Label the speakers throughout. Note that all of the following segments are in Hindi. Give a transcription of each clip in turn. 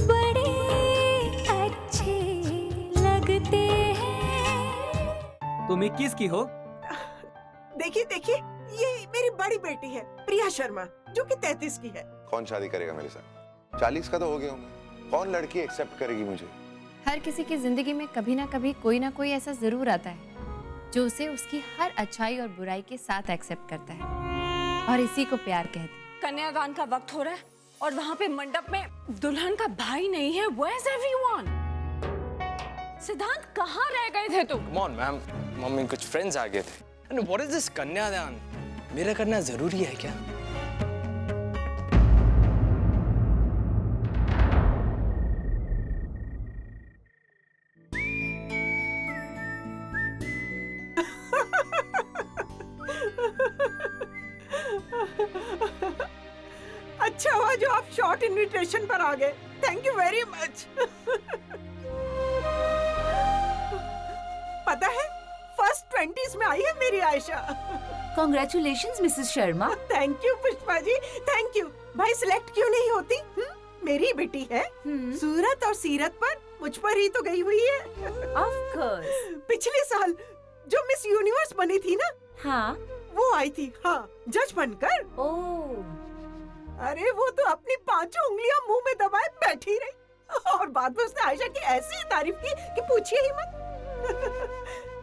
Speaker 1: बड़े अच्छे लगते हैं।
Speaker 2: तुम 21 की हो?
Speaker 3: देखिए देखिए, ये मेरी बड़ी बेटी है प्रिया शर्मा, जो कि 33 की है।
Speaker 4: कौन शादी करेगा मेरे साथ? 40 का तो हो गया हूँ मैं। कौन लड़की एक्सेप्ट करेगी मुझे?
Speaker 5: हर किसी की जिंदगी में कभी ना कभी कोई ना कोई ऐसा जरूर आता है जो उसे उसकी हर अच्छाई और बुराई के साथ एक्सेप्ट करता है, और इसी को प्यार कहते हैं।
Speaker 6: कन्यादान का वक्त हो रहा है और वहाँ पे मंडप में दुल्हन का भाई नहीं है। Where's everyone? सिद्धांत, कहाँ रह गए थे तुम?
Speaker 7: Come on, मैम, मम्मी कुछ फ्रेंड्स आ गए थे। And what is this कन्यादान? मेरा करना जरूरी है क्या?
Speaker 3: अच्छा हुआ जो आप शॉर्ट इनविटेशन पर आ गए। Thank you very much. पता है, फर्स्ट 20s में आई है मेरी Ayesha.
Speaker 1: Congratulations, Mrs Sharma.
Speaker 3: Thank you Pushpa ji, thank you. भाई सिलेक्ट क्यों नहीं होती? मेरी बेटी है, सूरत और सीरत पर मुझ पर ही तो गई हुई है।
Speaker 1: Of course।
Speaker 3: पिछले साल जो मिस यूनिवर्स बनी थी ना,
Speaker 1: हाँ।
Speaker 3: वो आई थी, हाँ, जज बनकर।
Speaker 1: ओह।
Speaker 3: अरे वो तो अपनी 5 उंगलियां मुंह में दबाए बैठी रही, और बाद में उसने आयशा की ऐसी तारीफ की कि पूछिए ही मत।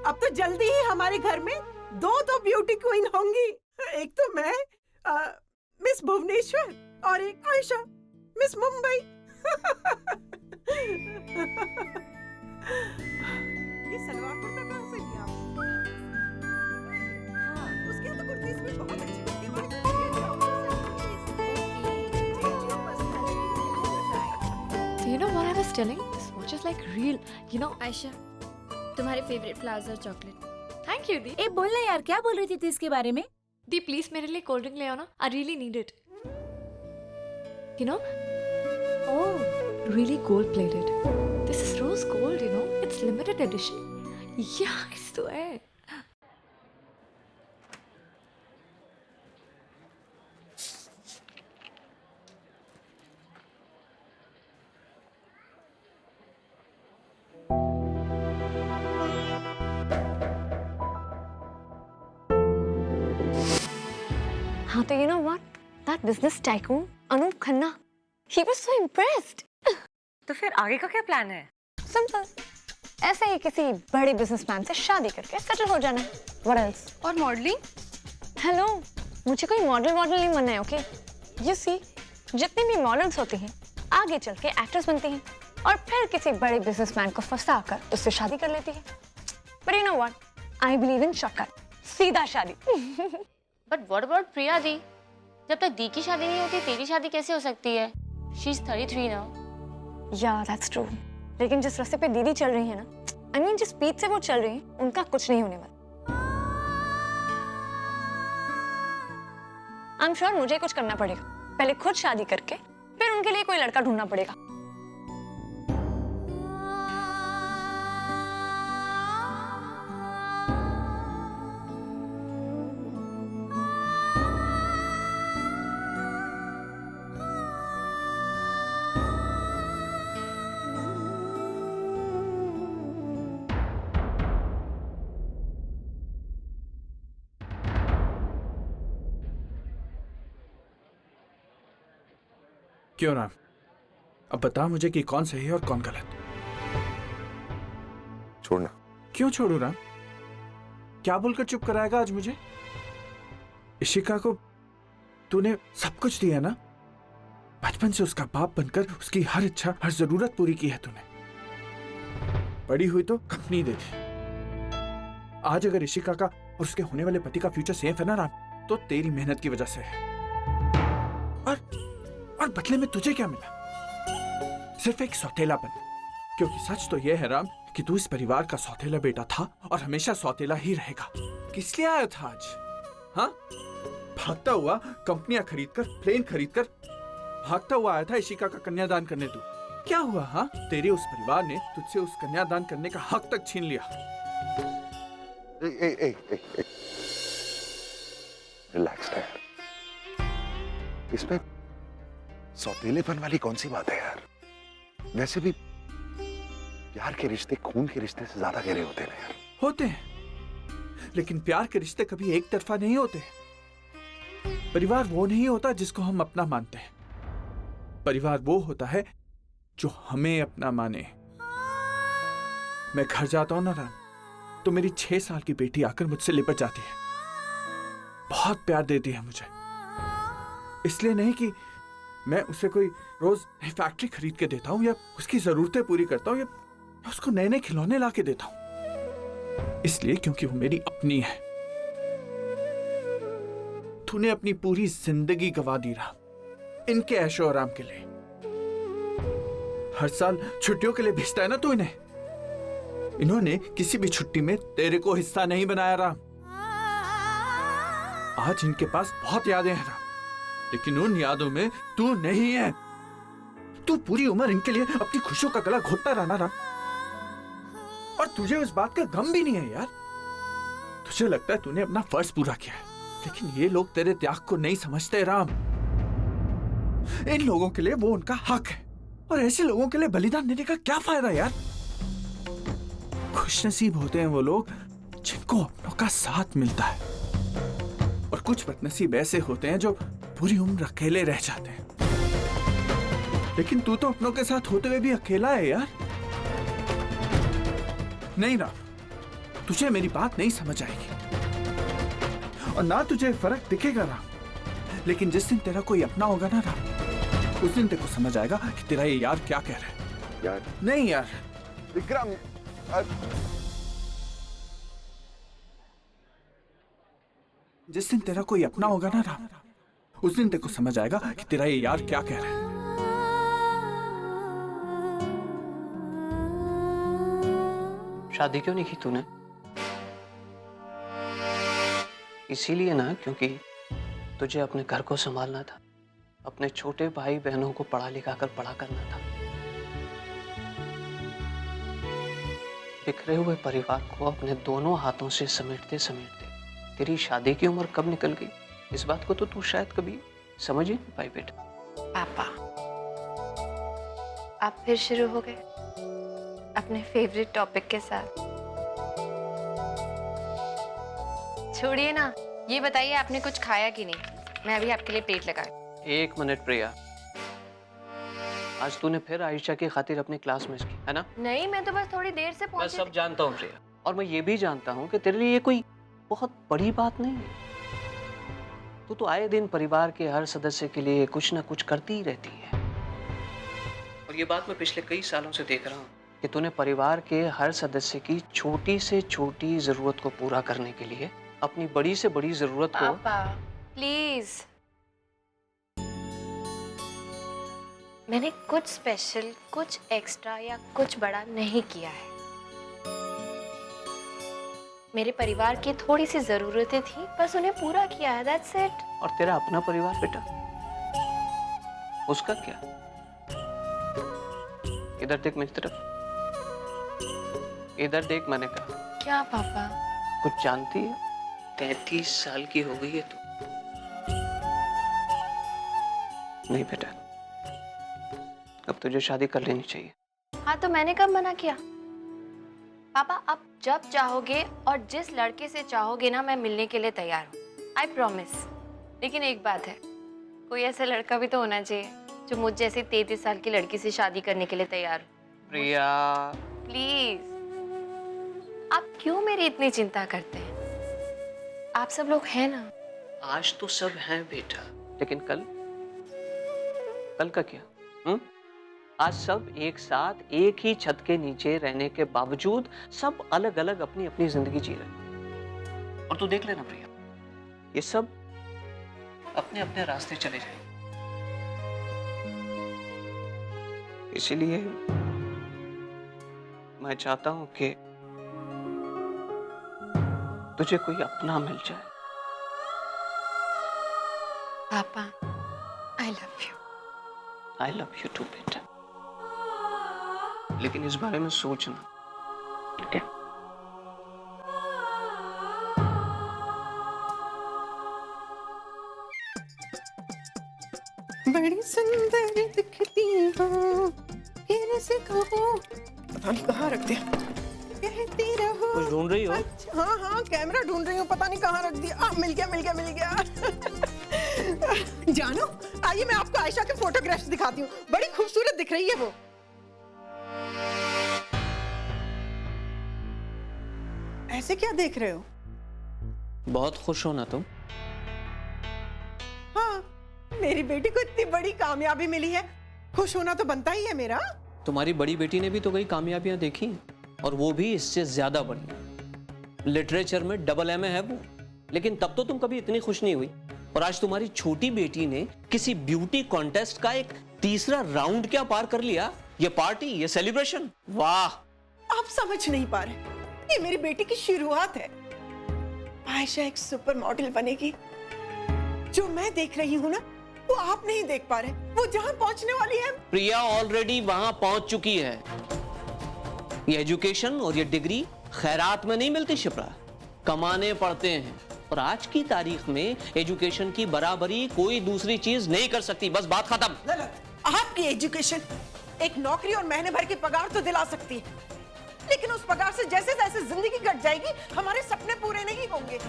Speaker 3: अब तो जल्दी ही हमारे घर में दो ब्यूटी क्वीन होंगी। एक तो मैं, मिस भुवनेश्वर, और एक आयशा, मिस मुंबई। ये सलवार कुर्ता कहाँ से लिया आपने? हाँ, उसके यहाँ तो कुर्ती इसमें बहुत अच्छी लगती है।
Speaker 5: Do you know what I was telling? This watch is like real. You know, Aisha, तुम्हारे फेवरेट फ्लावर्स और चॉकलेट। थैंक यू दी।
Speaker 1: ए बोल ना यार, क्या बोल रही थी तू इसके बारे में?
Speaker 5: दी प्लीज मेरे लिए कोल्ड ड्रिंक ले आओ ना। I really need it. You know,
Speaker 1: oh,
Speaker 5: really gold plated. This is rose gold, you know. It's limited edition. Yeah, I swear. हाँ तो you know what? That business tycoon, Anup Khanna, he was so impressed.
Speaker 6: तो फिर आगे का क्या प्लान है?
Speaker 5: सिंपल, ऐसे ही किसी बड़े बिजनेसमैन से शादी करके सेटल हो जाना है। What else? और मॉडलिंग? हेलो, मुझे कोई मॉडल नहीं बनना है, ओके? You see, जितनी भी मॉडल्स होती हैं, आगे चल के एक्ट्रेस बनती हैं और फिर किसी बड़े बिजनेसमैन को फंसाकर उससे शादी कर लेती है। But you know what? I believe in shortcut, सीधा शादी।
Speaker 8: बट व्हाट अबाउट प्रिया दी? जब तक दी की शादी नहीं होती तेरी शादी कैसे हो सकती है? She is 33 now.
Speaker 5: या दैट्स ट्रू, लेकिन जिस रास्ते पे दीदी चल रही है ना, आई मीन जिस स्पीड से वो चल रही है, उनका कुछ नहीं होने वाला। आई एम श्योर मुझे कुछ करना पड़ेगा, पहले खुद शादी करके फिर उनके लिए कोई लड़का ढूंढना पड़ेगा।
Speaker 2: क्यों राम? अब बता मुझे कि कौन सही है और कौन गलत।
Speaker 4: छोड़ना।
Speaker 2: क्यों छोड़ू राम? क्या बोलकर चुप कराएगा आज मुझे? इशिका को तूने सब कुछ दिया ना, बचपन से उसका बाप बनकर उसकी हर इच्छा हर जरूरत पूरी की है तूने। बड़ी हुई तो कंपनी दे दी। आज अगर इशिका का और उसके होने वाले पति का फ्यूचर सेफ है ना राम, तो तेरी मेहनत की वजह से है। और बदले में तुझे क्या मिला? सिर्फ एक सौतेलापन। क्योंकि सच तो यह है राम कि तू इस परिवार का सौतेला बेटा था और हमेशा सौतेला ही रहेगा। किस लिए आया था आज? हाँ, भागता हुआ कंपनियां खरीदकर, प्लेन खरीदकर भागता हुआ आया था इशिका का कन्यादान करने। तू क्या हुआ? हाँ, तेरे उस परिवार ने तुझसे उस कन्यादान करने का हक तक छीन लिया।
Speaker 4: रिलैक्स यार, इसमें सौतेलेपन वाली कौन सी बात है यार? वैसे भी प्यार के रिश्ते खून के रिश्ते से ज्यादा गहरे होते हैं यार।
Speaker 2: होते हैं, लेकिन प्यार के रिश्ते कभी एक तरफा नहीं होते। परिवार वो नहीं होता जिसको हम अपना मानते हैं। परिवार वो होता है जो हमें अपना माने। मैं घर जाता हूं ना राम, तो मेरी 6 साल की बेटी आकर मुझसे लिपट जाती है, बहुत प्यार देती है मुझे। इसलिए नहीं कि मैं उसे कोई रोज नई फैक्ट्री खरीद के देता हूं या उसकी जरूरतें पूरी करता हूं या उसको नए नए खिलौने ला के देता हूं, इसलिए क्योंकि वो मेरी अपनी है। तूने अपनी पूरी जिंदगी गवा दी राम इनके ऐशो आराम के लिए। हर साल छुट्टियों के लिए भेजता है ना तू इन्हें। इन्होंने किसी भी छुट्टी में तेरे को हिस्सा नहीं बनाया राम। आज इनके पास बहुत यादें हैं राम, लेकिन उन यादों में तू नहीं है। तू पूरी उम्र इनके लिए अपनी खुशियों का गला घोटता रहना राम, और तुझे उस बात का गम भी नहीं है यार। तुझे लगता है तूने अपना फर्ज पूरा किया है, लेकिन ये लोग तेरे त्याग को नहीं समझते राम। इन लोगों के लिए वो उनका हक है, और ऐसे लोगों के लिए बलिदान देने का क्या फायदा यार। खुशनसीब होते हैं वो लोग जिनको अपनों का साथ मिलता है, और कुछ बदनसीब ऐसे होते हैं जो पूरी उम्र अकेले रह जाते हैं। लेकिन तू तो अपनों के साथ होते हुए भी अकेला है यार। नहीं राम, तुझे मेरी बात नहीं समझ आएगी, और ना तुझे फर्क दिखेगा राम। लेकिन जिस दिन तेरा कोई अपना होगा ना राम, उस दिन तेरे को समझ आएगा कि तेरा ये यार क्या कह रहा है।
Speaker 4: यार
Speaker 2: नहीं यार
Speaker 4: विक्रम,
Speaker 2: जिस दिन तेरा कोई अपना होगा ना राम, उस दिन तेरे को समझ आएगा कि तेरा ये यार क्या कह रहा है।
Speaker 9: शादी क्यों नहीं की तूने? इसीलिए ना क्योंकि तुझे अपने घर को संभालना था, अपने छोटे भाई बहनों को पढ़ा लिखा कर बड़ा करना था। बिखरे हुए परिवार को अपने दोनों हाथों से समेटते समेटते तेरी शादी की उम्र कब निकल गई, इस बात को तो तू शायद कभी समझ ही नहीं पाई बेटा।
Speaker 5: पापा, आप फिर शुरू हो गए अपने फेवरेट टॉपिक के साथ। छोड़िए ना, ये बताइए आपने कुछ खाया कि नहीं? मैं अभी आपके लिए प्लेट लगाऊं।
Speaker 9: 1 मिनट प्रिया, आज तूने फिर आयशा की खातिर अपनी क्लास मिस की है ना?
Speaker 5: नहीं, मैं तो बस थोड़ी देर से
Speaker 9: मैं
Speaker 5: पहुंची
Speaker 9: सब जानता हूँ प्रिया, और मैं ये भी जानता हूँ कि तेरे लिए ये कोई बहुत बड़ी बात नहीं है। तू तो आए दिन परिवार के हर सदस्य के लिए कुछ ना कुछ करती ही रहती है, और ये बात मैं पिछले कई सालों से देख रहा हूँ कि तूने परिवार के हर सदस्य की छोटी से छोटी जरूरत को पूरा करने के लिए अपनी बड़ी से बड़ी जरूरत को।
Speaker 5: पापा प्लीज, मैंने कुछ स्पेशल, कुछ एक्स्ट्रा या कुछ बड़ा नहीं किया है। मेरे परिवार की थोड़ी सी जरूरतें थी, बस उन्हें पूरा किया है, दैट्स इट।
Speaker 9: और तेरा अपना परिवार बेटा, उसका क्या? इधर देख मेरी तरफ, इधर देख, मैंने कहा।
Speaker 5: क्या पापा?
Speaker 9: कुछ जानती है? 33 साल की हो गई है तू। नहीं बेटा, अब तुझे शादी कर लेनी चाहिए।
Speaker 5: हाँ, तो मैंने कब मना किया? पापा, आप जब चाहोगे और जिस लड़के से चाहोगे ना, मैं मिलने के लिए तैयार हूँ, आई प्रॉमिस। लेकिन एक बात है, कोई ऐसा लड़का भी तो होना चाहिए जो मुझ जैसी 33 साल की लड़की से शादी करने के लिए तैयार हो।
Speaker 9: प्रिया
Speaker 5: प्लीज, आप क्यों मेरी इतनी चिंता करते हैं? आप सब लोग हैं ना।
Speaker 9: आज तो सब हैं बेटा, लेकिन कल, कल का क्या? आज सब एक साथ एक ही छत के नीचे रहने के बावजूद सब अलग अलग अपनी अपनी जिंदगी जी रहे। और तू देख लेना प्रिया, ये सब अपने अपने रास्ते चले जाएंगे। इसीलिए मैं चाहता हूं कि तुझे कोई अपना मिल जाए।
Speaker 5: पापा, I love you.
Speaker 9: I love you too बेटा, लेकिन इस बारे में सोचना, ठीक है?
Speaker 3: बड़ी सुंदर दिखती हो, फिर से कहूँ, पता नहीं कहाँ रख दिया। कहती रहो।
Speaker 9: कुछ ढूंढ रही हो?
Speaker 3: अच्छा, हाँ हाँ कैमरा ढूंढ रही हूँ, पता नहीं कहाँ रख दिया। मिल गया मिल गया मिल गया। जानो, आइए मैं आपको आयशा के फोटोग्राफ्स दिखाती हूँ, बड़ी खूबसूरत दिख रही है वो। ऐसे क्या देख रहे हो?
Speaker 9: बहुत खुश हो ना तुम?
Speaker 3: हाँ, मेरी बेटी को इतनी बड़ी कामयाबी मिली है, खुश होना तो बनता ही है मेरा।
Speaker 9: तुम्हारी बड़ी बेटी ने भी तो कई कामयाबियां देखी हैं, और वो भी इससे ज्यादा बड़ी। लिटरेचर में डबल एम है वो, लेकिन तब तो तुम कभी इतनी खुश नहीं हुई। और आज तुम्हारी छोटी बेटी ने किसी ब्यूटी कॉन्टेस्ट का एक तीसरा राउंड क्या पार कर लिया। ये पार्टी, ये सेलिब्रेशन, वाह!
Speaker 3: आप समझ नहीं पा रहे, ये मेरी बेटी की शुरुआत है। आयशा एक सुपर मॉडल बनेगी। जो मैं देख रही हूँ ना, वो आप नहीं देख पा रहे। वो जहाँ पहुँचने वाली है,
Speaker 9: प्रिया ऑलरेडी वहां पहुंच चुकी है। ये एजुकेशन और ये डिग्री खैरात में नहीं मिलती शिप्रा, कमाने पड़ते हैं। और आज की तारीख में एजुकेशन की बराबरी कोई दूसरी चीज नहीं कर सकती। बस बात खत्म।
Speaker 3: गलत। आपकी एजुकेशन एक नौकरी और महीने भर की पगार तो दिला सकती है, लेकिन उस पगार से जैसे जैसे जिंदगी कट जाएगी, हमारे सपने पूरे नहीं होंगे।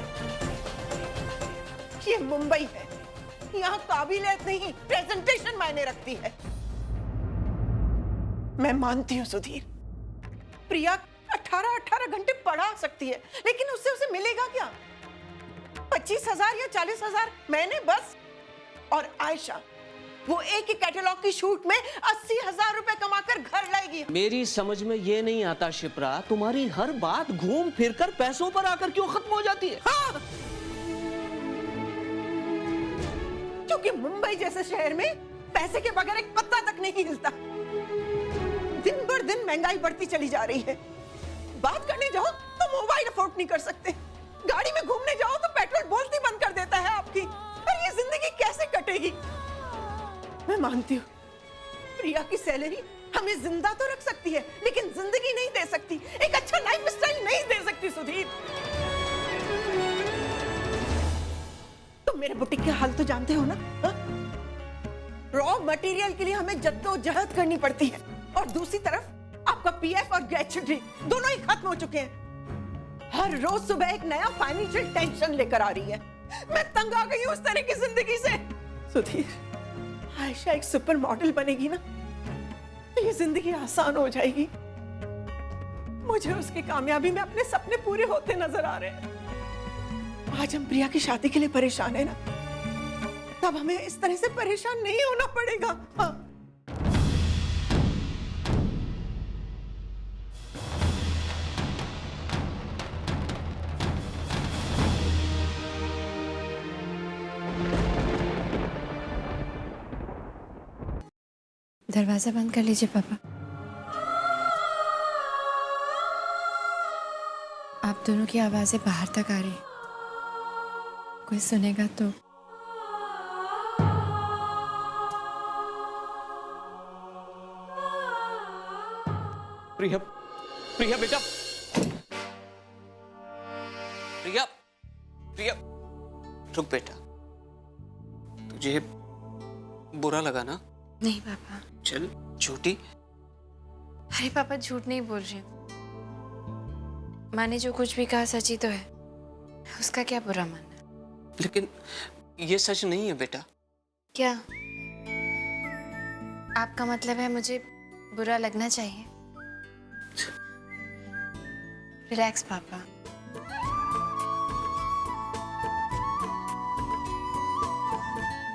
Speaker 3: ये मुंबई है, यहाँ काबिलियत नहीं, प्रेजेंटेशन मायने रखती है। मैं मानती हूँ सुधीर, प्रिया 18 घंटे पढ़ा सकती है, लेकिन उससे उसे मिलेगा क्या? 25,000 या 40,000 महीने बस। और आयशा, वो एक ही कैटलॉग की शूट में 80,000 रुपए कमाकर घर लाएगी।
Speaker 9: मेरी समझ में ये नहीं आता शिप्रा, तुम्हारी हर बात घूम फिर कर पैसों पर आकर क्यों खत्म हो जाती है?
Speaker 3: हाँ, क्योंकि मुंबई जैसे शहर में पैसे के बगैर एक पत्ता तक नहीं हिलता। दिन भर दिन महंगाई बढ़ती चली जा रही है। बात करने जाओ तो मोबाइल अफोर्ड नहीं कर सकते, गाड़ी में घूमने जाओ तो पेट्रोल बोलती बंद कर देता है आपकी। और ये जिंदगी कैसे कटेगी? मैं मानती हूँ, प्रिया की सैलरी हमें जिंदा तो रख सकती है, लेकिन जिंदगी नहीं दे सकती, एक अच्छा लाइफ स्टाइल नहीं दे सकती सुधीर। तुम मेरे बुटीक के हाल तो जानते हो ना? रॉ मटेरियल के लिए हमें जद्दोजहद करनी पड़ती है, और दूसरी तरफ आपका पीएफ और ग्रेच्युटी दोनों ही खत्म हो चुके हैं। हर रोज सुबह एक नया फाइनेंशियल टेंशन लेकर आ रही है। मैं तंग आ गई हूँ उस तरह की जिंदगी से। सुधीर, आयशा एक सुपर मॉडल बनेगी ना, तो ये जिंदगी आसान हो जाएगी। मुझे उसकी कामयाबी में अपने सपने पूरे होते नजर आ रहे हैं। आज हम प्रिया की शादी के लिए परेशान है ना, तब हमें इस तरह से परेशान नहीं होना पड़ेगा। हाँ।
Speaker 10: दरवाजा बंद कर लीजिए पापा। आप दोनों की आवाजें बाहर तक आ रही, कोई सुनेगा तो।
Speaker 9: प्रिया, प्रिया बेटा, प्रिया, प्रिया, रुक बेटा। तुझे बुरा लगा ना?
Speaker 10: नहीं पापा।
Speaker 9: चल झूठी।
Speaker 10: अरे पापा झूठ नहीं बोल रही हूँ, माँ ने जो कुछ भी कहा सच ही तो है, उसका क्या बुरा मानना।
Speaker 9: लेकिन ये सच नहीं है बेटा।
Speaker 10: क्या आपका मतलब है मुझे बुरा लगना चाहिए? रिलैक्स पापा।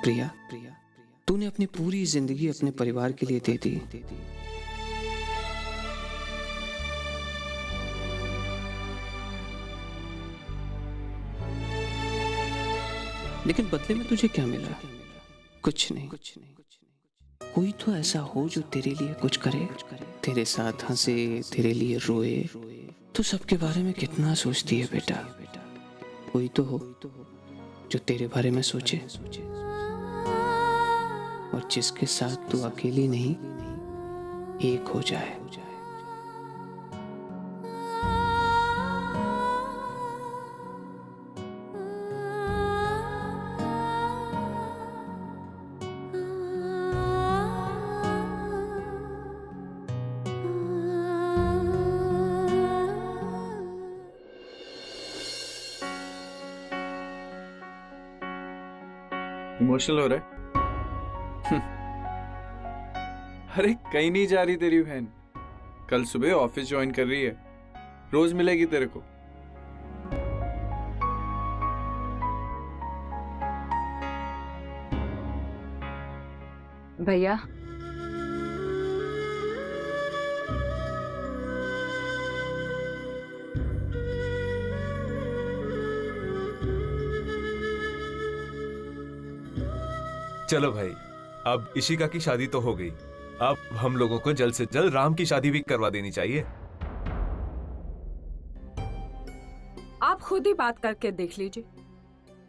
Speaker 9: प्रिया, प्रिया, तूने अपनी पूरी जिंदगी अपने परिवार के लिए दे दी, लेकिन बदले में तुझे क्या मिला? कुछ नहीं। कोई तो ऐसा हो जो तेरे लिए कुछ करे, तेरे साथ हंसे, तेरे लिए रोए। तू सबके बारे में कितना सोचती है बेटा। कोई तो हो जो तेरे बारे में सोचे, और जिसके साथ तू अकेली नहीं, एक हो जाए।
Speaker 2: इमोशनल हो रहा है? अरे कहीं नहीं जा रही तेरी बहन, कल सुबह ऑफिस ज्वाइन कर रही है, रोज मिलेगी तेरे को।
Speaker 11: भैया
Speaker 12: चलो भाई, अब इशिका की शादी तो हो गई, अब हम लोगों को जल्द से जल्द राम की शादी भी करवा देनी चाहिए।
Speaker 6: आप खुद ही बात करके देख लीजिए,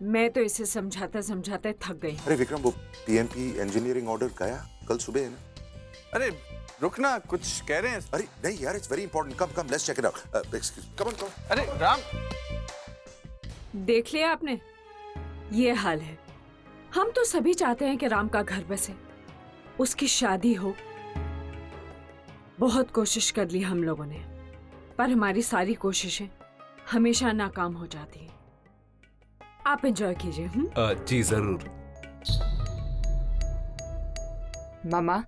Speaker 6: मैं तो इसे समझाते समझाते थक गई।
Speaker 4: अरे विक्रम, वो पीएमपी इंजीनियरिंग ऑर्डर गया कल सुबह है ना?
Speaker 2: अरे रुकना, कुछ कह रहे हैं।
Speaker 4: अरे नहीं यार, it's very important, come come let's check it out. Excuse, come on.
Speaker 2: अरे राम,
Speaker 6: देख लिया आपने, ये हाल है। हम तो सभी चाहते हैं कि राम का घर बसे, उसकी शादी हो। बहुत कोशिश कर ली हम लोगों ने, पर हमारी सारी कोशिशें हमेशा नाकाम हो जाती हैं। आप एंजॉय कीजिए।
Speaker 12: जी जरूर।
Speaker 11: मामा,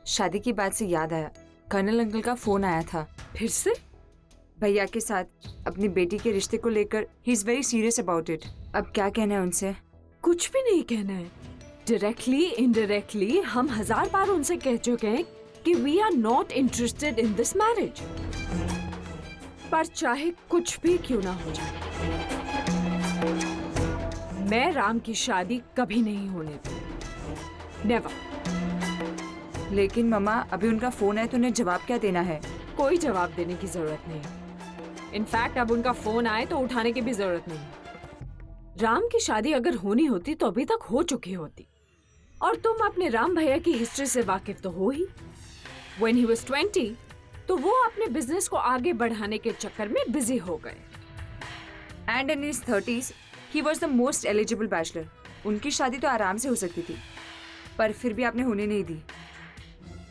Speaker 11: शादी की बात से याद आया, कर्नल अंकल का फोन आया था।
Speaker 6: फिर से?
Speaker 11: भैया के साथ अपनी बेटी के रिश्ते को लेकर he is very serious about it. अब क्या कहना है उनसे?
Speaker 6: कुछ भी नहीं कहना है। डायरेक्टली इनडायरेक्टली हम 1000 बार उनसे कह चुके हैं कि we are not interested in this marriage. पर चाहे कुछ भी क्यों ना हो जाए, मैं राम की शादी कभी नहीं होने दूंगी। नेवर।
Speaker 11: लेकिन मामा, अभी उनका फोन है तो उन्हें जवाब क्या देना है?
Speaker 6: कोई जवाब देने की जरूरत नहीं। इनफैक्ट अब उनका फोन आए तो उठाने की भी जरूरत नहीं। राम की शादी अगर होनी होती तो अभी तक हो चुकी होती। और तुम अपने राम भैया की हिस्ट्री से वाकिफ तो हो ही। When he was 20, तो वो अपने बिजनेस को आगे बढ़ाने के चक्कर में बिजी हो गए।
Speaker 11: And in his 30s he was the most eligible bachelor. उनकी शादी तो आराम से हो सकती थी, पर फिर भी आपने होने नहीं दी।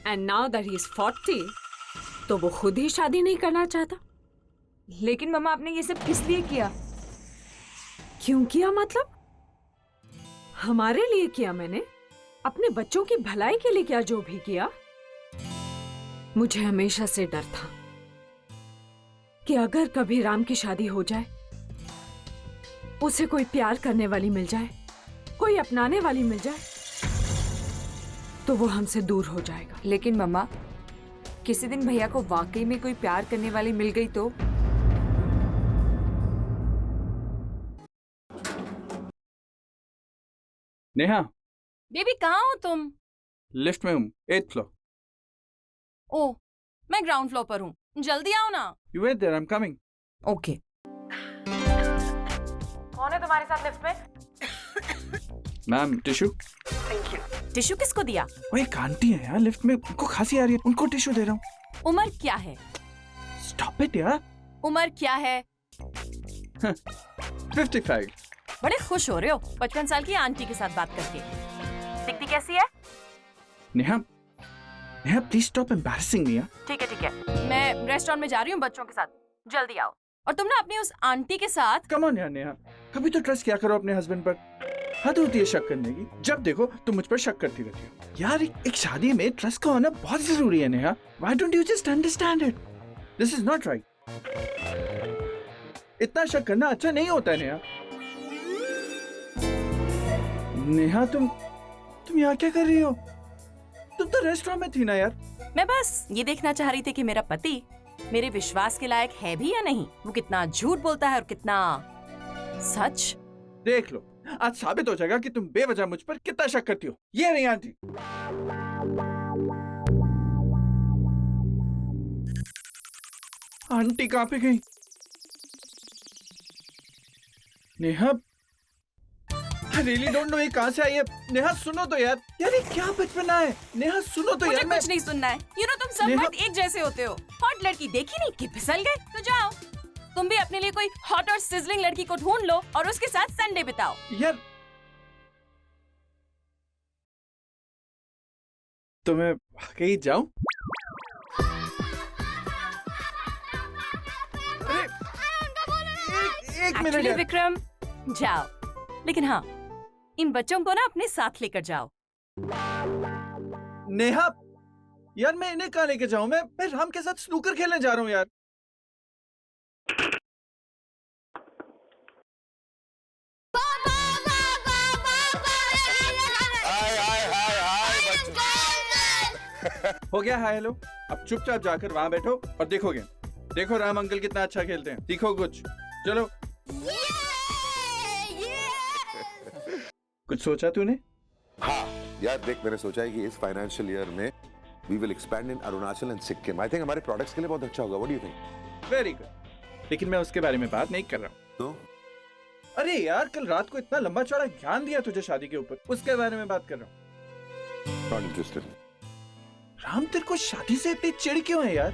Speaker 6: And now that he is 40, तो वो खुद ही शादी नहीं करना चाहता।
Speaker 11: लेकिन मामा, आपने ये सब किस लिए किया?
Speaker 6: क्यों किया मतलब? हमारे लिए किया मैंने, अपने बच्चों की भलाई के लिए किया। जो भी किया, मुझे हमेशा से डर था कि अगर कभी राम की शादी हो जाए, उसे कोई प्यार करने वाली मिल जाए, कोई अपनाने वाली मिल जाए, तो वो हमसे दूर हो जाएगा।
Speaker 11: लेकिन मम्मा, किसी दिन भैया को वाकई में कोई प्यार करने वाली मिल गई तो?
Speaker 2: नेहा,
Speaker 10: बेबी कहाँ हो तुम?
Speaker 2: लिफ्ट में हूँ, 8th फ्लोर।
Speaker 10: ओ, मैं ग्राउंड फ्लोर पर हूँ, जल्दी आओ ना।
Speaker 2: You wait there, I'm coming.
Speaker 11: Okay.
Speaker 10: कौन है तुम्हारे साथ लिफ्ट में?
Speaker 2: Ma'am, tissue.
Speaker 10: टिश्यू किसको दिया?
Speaker 2: वो एक आंटी है यार लिफ्ट में, उनको खांसी आ रही है, उनको टिश्यू दे रहा हूँ।
Speaker 10: उम्र क्या है?
Speaker 2: Stop it यार।
Speaker 10: उम्र क्या है?
Speaker 2: 55।
Speaker 10: बड़े खुश हो रहे हो 55 साल की आंटी के साथ बात करके। दिखती कैसी है?
Speaker 2: Neha, Neha please stop embarrassing me.
Speaker 10: ठीक है, मैं रेस्टोरेंट में जा रही हूँ बच्चों के साथ, जल्दी आओ। और तुम ना अपनी उस आंटी के साथ।
Speaker 2: कम ऑन यार नेहा, कभी तो ट्रस्ट किया करो अपने हस्बैंड पर। हद होती है शक करने की, जब देखो तुम मुझ पर शक करती रहती हो। यार एक शादी में ट्रस्ट का होना बहुत जरूरी है Neha. Why don't you just understand it? This is not right. इतना शक करना अच्छा नहीं होता है नेहा। नेहा, तुम यहाँ क्या कर रही हो? तुम तो रेस्टोरेंट में थी ना यार।
Speaker 10: मैं बस ये देखना चाह रही थी कि मेरा पति मेरे विश्वास के लायक है भी या नहीं। वो कितना झूठ बोलता है और कितना सच।
Speaker 2: देख लो, आज साबित हो जाएगा कि तुम बेवजह मुझ पर कितना शक करती हो। ये रही आंटी। आंटी कहाँ पे गई? Neha, I really don't know ये कहाँ से आई है। नेहा सुनो तो यार, यार ये क्या बचपना है। नेहा सुनो तो
Speaker 10: मुझे
Speaker 2: यार।
Speaker 10: कुछ नहीं सुनना है। You know, तुम सब
Speaker 2: नेहा-
Speaker 10: मर्द एक जैसे होते हो। हॉट लड़की देखी नहीं कि फिसल गए। तो जाओ, तुम भी अपने लिए कोई हॉट और सिजलिंग लड़की को ढूंढ लो और उसके साथ संडे बिताओ।
Speaker 2: यार तो मैं वाकई जाऊं? एक मिनट
Speaker 10: Actually,
Speaker 2: यार।
Speaker 10: विक्रम, जाओ, लेकिन हाँ,
Speaker 13: इन बच्चों को ना अपने साथ लेकर जाओ।
Speaker 2: नेहा, यार मैं इन्हें कहाँ लेके जाऊं? मैं राम के साथ स्नूकर खेलने जा रहा हूँ यार। हो गया हाय हेलो। अब चुपचाप जाकर वहां बैठो और देखो गेम। देखो राम अंकल कितना अच्छा खेलते हैं, सीखो कुछ। चलो। कुछ सोचा तूने?
Speaker 4: हाँ यार देख, मैंने सोचा है कि इस फाइनेंशियल ईयर में we will expand in Arunachal and Sikkim. I think हमारे प्रोडक्ट्स के लिए बहुत अच्छा होगा। What do you think?
Speaker 2: Very good. लेकिन मैं उसके बारे में बात नहीं कर रहा हूँ।
Speaker 4: तो?
Speaker 2: अरे यार, कल रात को इतना लंबा चौड़ा ज्ञान दिया तुझे शादी के ऊपर, उसके बारे में बात कर रहा हूँ।
Speaker 4: Not interested.
Speaker 2: राम, तेरे को शादी से इतनी चिढ़ क्यों है यार?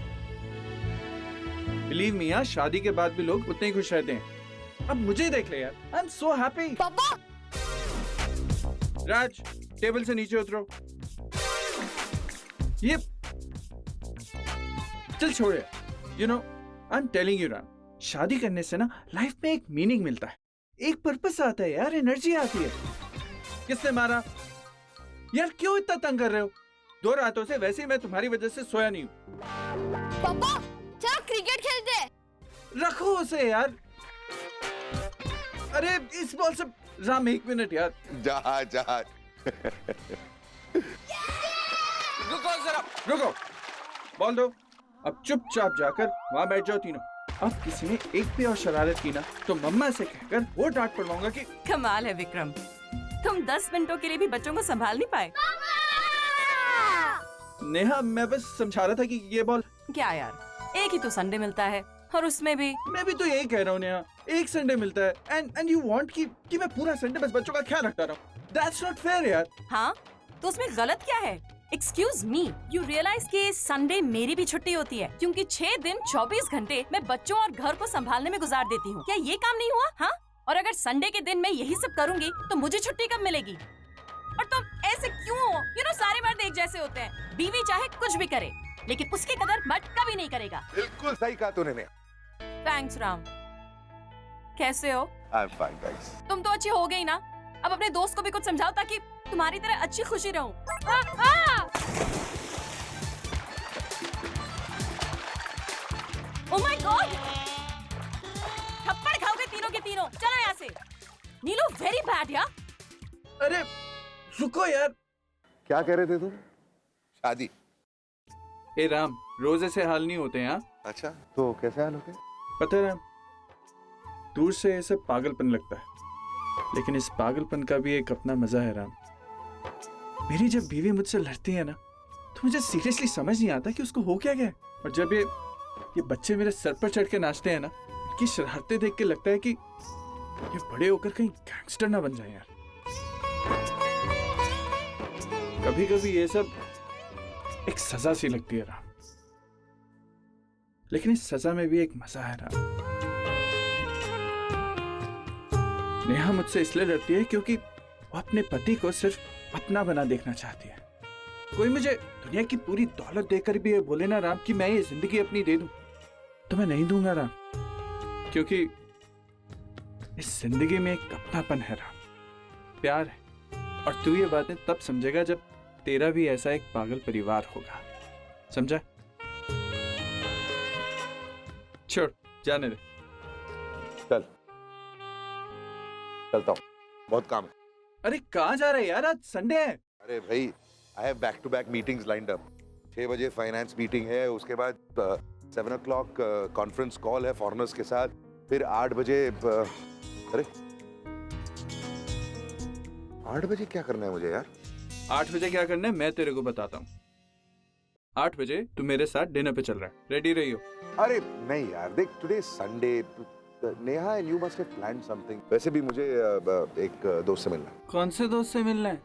Speaker 2: बिलीव मी यार, शादी के बाद भी लोग उतने ही खुश रहते हैं। अब मुझे देख ले यार, आई एम सो हैप्पी।
Speaker 5: पापा!
Speaker 2: राज, टेबल से नीचे उतरो। ये चल छोड़ यार। You know, I am telling you Ram, शादी करने से ना लाइफ में एक मीनिंग मिलता है, एक पर्पस आता है यार, एनर्जी आती है। किसने मारा यार? क्यों इतना तंग कर रहे हो? 2 रातों से वैसे ही मैं तुम्हारी वजह से सोया नहीं हूँ।
Speaker 5: पापा, चलो क्रिकेट खेलते हैं।
Speaker 2: रखो उसे यार। अरे इस बॉल से राम, 1 मिनट यार।
Speaker 4: जा जा।
Speaker 2: रुको जरा, रुको। बॉल दो। अब चुपचाप जाकर वहाँ बैठ जाओ तीनों। अब किसी ने एक भी और शरारत की ना तो मम्मा से कहकर वो डांट पड़वाऊंगा कि
Speaker 13: कमाल है विक्रम, तुम 10 मिनटों के लिए भी बच्चों को संभाल नहीं पाए।
Speaker 2: नेहा, मैं बस समझा रहा था कि ये बॉल।
Speaker 13: क्या यार, एक ही तो संडे मिलता है और उसमें भी।
Speaker 2: मैं भी तो यही कह रहा हूँ नेहा, एक संडे मिलता है एंड यू वांट कि मैं पूरा संडे बस बच्चों का ख्याल रखता रहूं। दैट्स नॉट फेयर यार।
Speaker 13: हाँ, तो उसमें गलत क्या है? एक्सक्यूज मी, यू रियलाइज कि संडे मेरी भी छुट्टी होती है, क्योंकि 6 दिन 24 घंटे मैं बच्चों और घर को संभालने में गुजार देती हूँ। क्या ये काम नहीं हुआ? हाँ, और अगर संडे के दिन मैं यही सब करूँगी तो मुझे छुट्टी कब मिलेगी? और तुम ऐसे क्यों हो? यू नो, सारे मर्द एक जैसे होते हैं। बीवी चाहे कुछ भी करे, लेकिन उसकी कदर मर्द कभी नहीं करेगा।
Speaker 4: बिल्कुल सही कहा तूने नेहा।
Speaker 13: थैंक्स राम। कैसे हो?
Speaker 4: I am fine thanks.
Speaker 13: तुम तो अच्छी हो गई ना, अब अपने दोस्त को भी कुछ समझाओ ताकि तुम्हारी तरह अच्छी खुशी रहूं। ओह माय गॉड, थप्पड़ खाओगे तीनों के तीनों। चलो यहाँ से। नीलू, वेरी बैड यार।
Speaker 2: अरे रुको यार।
Speaker 4: क्या कह रहे थे तुम? शादी?
Speaker 2: ए राम, रोज ऐसे हाल नहीं होते हैं।
Speaker 4: अच्छा, तो कैसे हाल होते?
Speaker 2: पता है राम, दूर से ऐसे पागलपन लगता है, लेकिन इस पागलपन का भी एक अपना मजा है राम। मेरी जब बीवी मुझसे लड़ती है ना तो मुझे सीरियसली समझ नहीं आता कि उसको हो क्या गया। और जब ये बच्चे मेरे सर पर चढ़ के नाचते हैं ना, इनकी शरारतें देख के लगता है कि ये बड़े होकर कहीं गैंगस्टर ना बन जाए यार। कभी कभी ये सब एक सजा सी लगती है राम, लेकिन इस सजा में भी एक मजा है राम। नेहा मुझसे इसलिए डरती है क्योंकि वो अपने पति को सिर्फ अपना बना देखना चाहती है। कोई मुझे दुनिया की पूरी दौलत देकर भी ये बोले ना राम कि मैं ये जिंदगी अपनी दे दूं, तो मैं नहीं दूंगा राम, क्योंकि इस जिंदगी में एक अपनापन है राम, प्यार है। और तू ये बातें तब समझेगा जब तेरा भी ऐसा एक पागल परिवार होगा, समझा? छोड़, जाने दे।
Speaker 4: चल, चलता हूँ, बहुत काम है।
Speaker 2: अरे कहाँ जा रहे यार, आज संडे है।
Speaker 4: अरे भाई, I have back to back meetings lined up. 6 बजे फाइनेंस मीटिंग है, उसके बाद 7 o'clock कॉन्फ्रेंस कॉल है फॉरेनर्स के साथ, फिर 8 बजे अरे 8 बजे क्या करना है मुझे यार?
Speaker 2: 8 बजे क्या करना है मैं तेरे को बताता हूँ। 8 बजे तू मेरे साथ डिनर पे चल रहा है, रेडी रही हो।
Speaker 4: अरे नहीं यार, देख today Sunday, Neha and you must have planned something. वैसे भी मुझे एक दोस्त से मिलना है।
Speaker 2: कौन से दोस्त से मिलना है?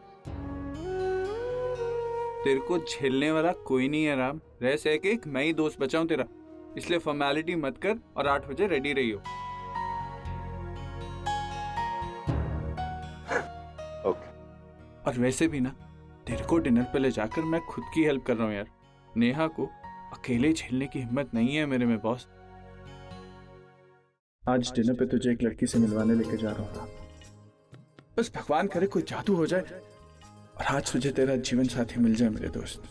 Speaker 2: तेरे को झेलने वाला कोई नहीं है राम, रह सके एक मैं ही दोस्त बचाऊं तेरा, इसलिए फॉर्मेलिटी मत कर और 8 बजे रेडी रही हो।
Speaker 4: ओके।
Speaker 2: और वैसे भी ना, तेरे को डिनर पे ले जाकर मैं खुद की हेल्प कर रहा हूँ यार। नेहा को अकेले झेलने की हिम्मत नहीं है मेरे में बॉस। आज डिनर पे तुझे एक लड़की से मिलवाने लेके जा रहा हूँ। बस भगवान करे कोई जादू हो जाए और आज तुझे तेरा जीवन साथी मिल जाए मेरे दोस्त।